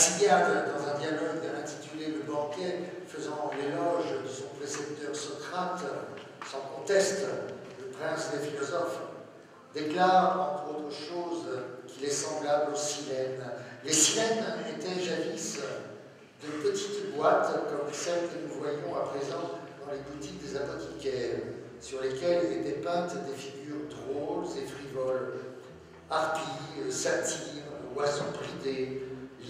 Alcibiade, dans un dialogue intitulé Le banquet, faisant l'éloge de son précepteur Socrate, sans conteste, le prince des philosophes, déclare, entre autres choses, qu'il est semblable aux silènes. Les silènes étaient jadis de petites boîtes, comme celles que nous voyons à présent dans les boutiques des apothicaires, sur lesquelles étaient peintes des figures drôles et frivoles, harpies, satyres, oiseaux bridés,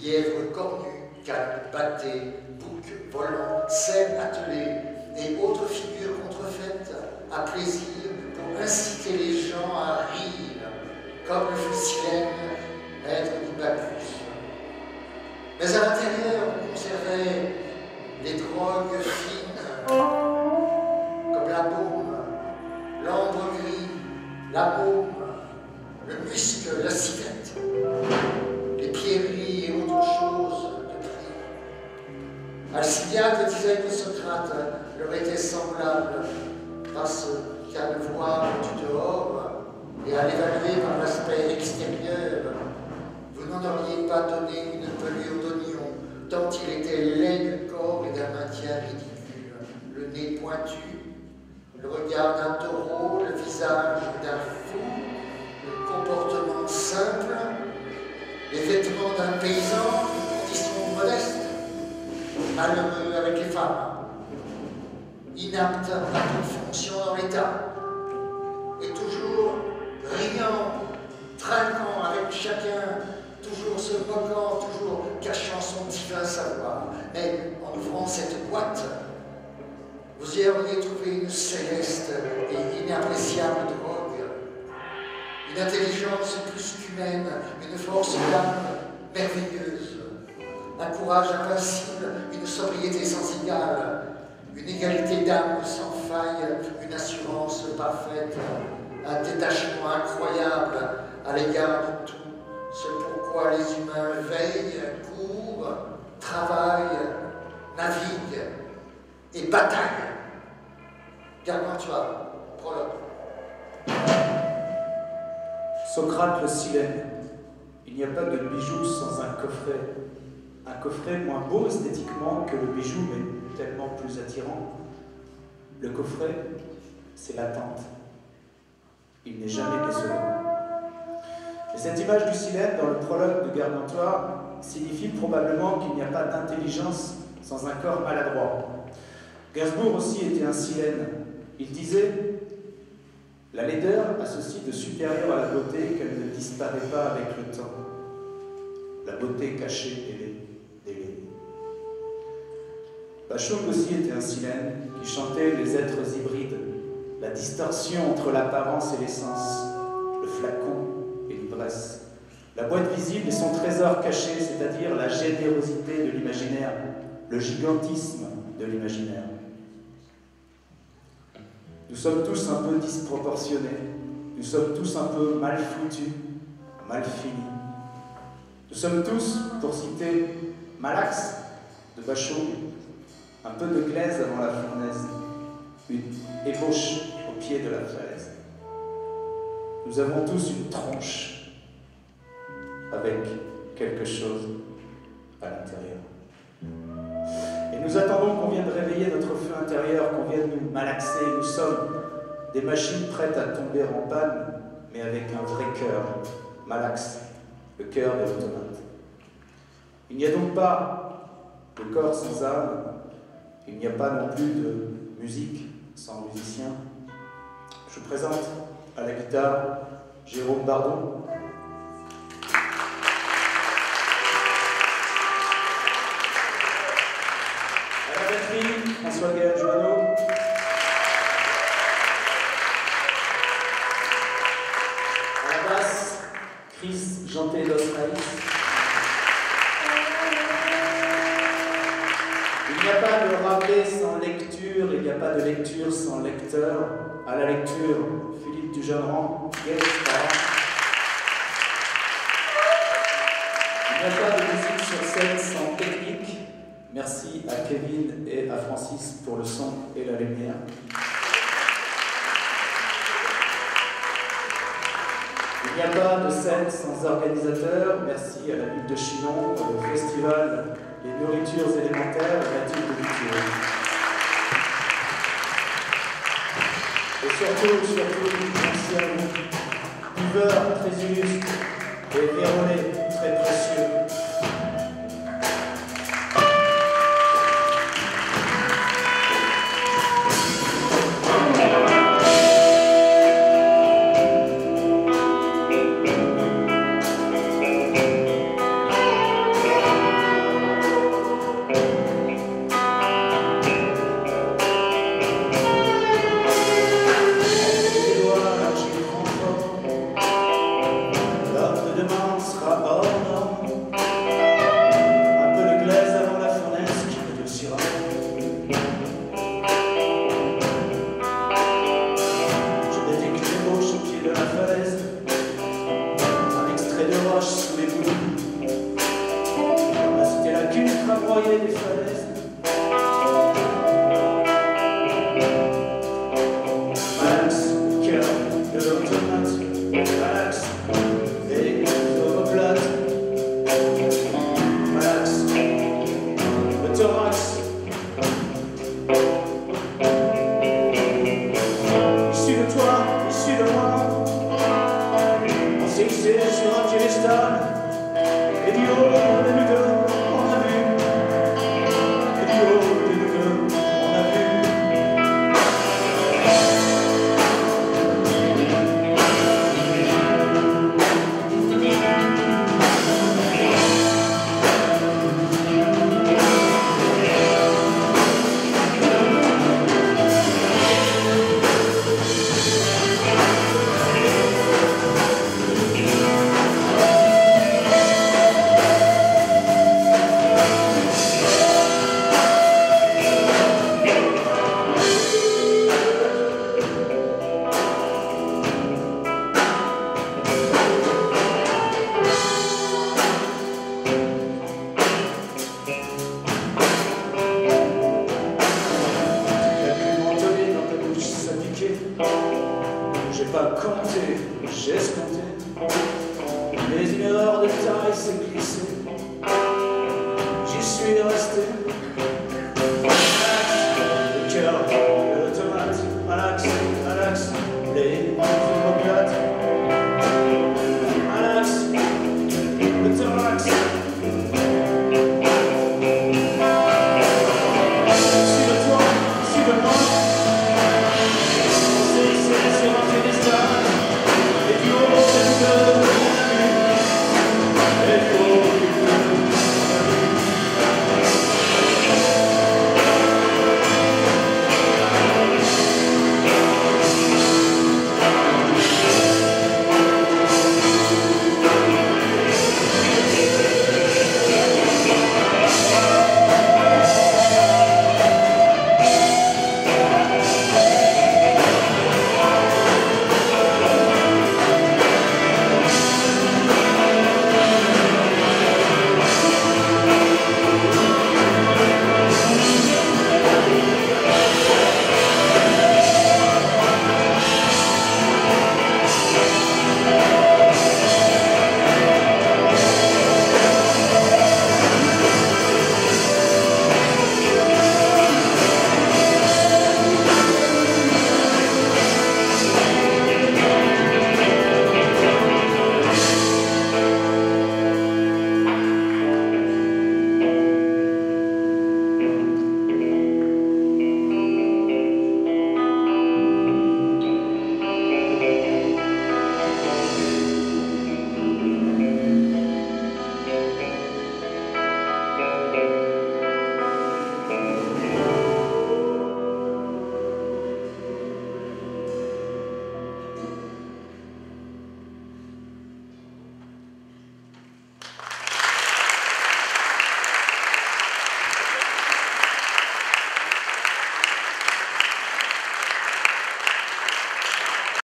lièvres cornus, cannes battés, boucs volants, cerfs attelés et autres figures contrefaites à plaisir pour inciter les gens à rire, comme le fut Silène, maître du Bacchus. Mais à l'intérieur, on conservait les drogues fines, comme la baume, l'ambre gris, la baume, le musc, la civette, les pierreries et autres choses de prix. Alcibiade disait que Socrate leur était semblable parce qu'à le voir du dehors et à l'évaluer par l'aspect extérieur, vous n'en auriez pas donné une pelure d'oignon, tant il était laid du corps et d'un maintien ridicule. Le nez pointu, le regard d'un taureau, le visage d'un fou, le comportement simple, les vêtements d'un paysan, une condition modeste, malheureux avec les femmes, inapte à toute fonction dans l'État, et toujours riant, trinquant avec chacun, toujours se moquant, toujours cachant son divin savoir. Mais en ouvrant cette boîte, vous y auriez trouvé une céleste et inappréciable drogue, une intelligence plus qu'humaine, une force d'âme merveilleuse, un courage invincible, une sobriété sans égale, une égalité d'âme sans faille, une assurance parfaite, un détachement incroyable à l'égard de tout, ce pourquoi les humains veillent, courent, travaillent, naviguent et bataillent. Gargantua, prologue. Socrate le Silène. Il n'y a pas de bijou sans un coffret. Un coffret moins beau esthétiquement que le bijou, mais tellement plus attirant. Le coffret, c'est l'attente. Il n'est jamais décevant. Et cette image du Silène dans le prologue de Gargantua signifie probablement qu'il n'y a pas d'intelligence sans un corps maladroit. Gainsbourg aussi était un Silène. Il disait « La laideur a ceci de supérieur à la beauté qu'elle ne disparaît pas avec le temps. La beauté cachée et délaînée. » Bachung aussi était un Silène qui chantait les êtres hybrides, la distorsion entre l'apparence et l'essence, le flacon et l'ivresse, la boîte visible et son trésor caché, c'est-à-dire la générosité de l'imaginaire, le gigantisme de l'imaginaire. Nous sommes tous un peu disproportionnés, nous sommes tous un peu mal foutus, mal finis. Nous sommes tous, pour citer Malax de Bachung, un peu de glaise avant la fournaise, une ébauche au pied de la falaise. Nous avons tous une tronche avec quelque chose à l'intérieur. Et nous attendons qu'on vienne réveiller notre feu intérieur, qu'on vienne nous malaxer. Nous sommes des machines prêtes à tomber en panne, mais avec un vrai cœur, malax, le cœur de l'automate. Il n'y a donc pas de corps sans âme, il n'y a pas non plus de musique sans musicien. Je vous présente à la guitare Jérôme Bardon. À la batterie, François-Gaël Joanneau. À la basse, Chris Janté Dos Reis. Il n'y a pas de Rabelais sans lecture, il n'y a pas de lecture sans lecteur. À la lecture, Philippe Dujeunrand, guest-star. Il n'y a pas de musique sur scène sans technique. Merci à Kevin et à Francis pour le son et la lumière. Il n'y a pas de scène sans organisateur. Merci à la ville de Chinon, au festival Les Nourritures élémentaires et la ville de Luthier. Et surtout, merci à vous, buveurs très illustres et vérolés très précieux. J'ai pas compté, j'ai escompté.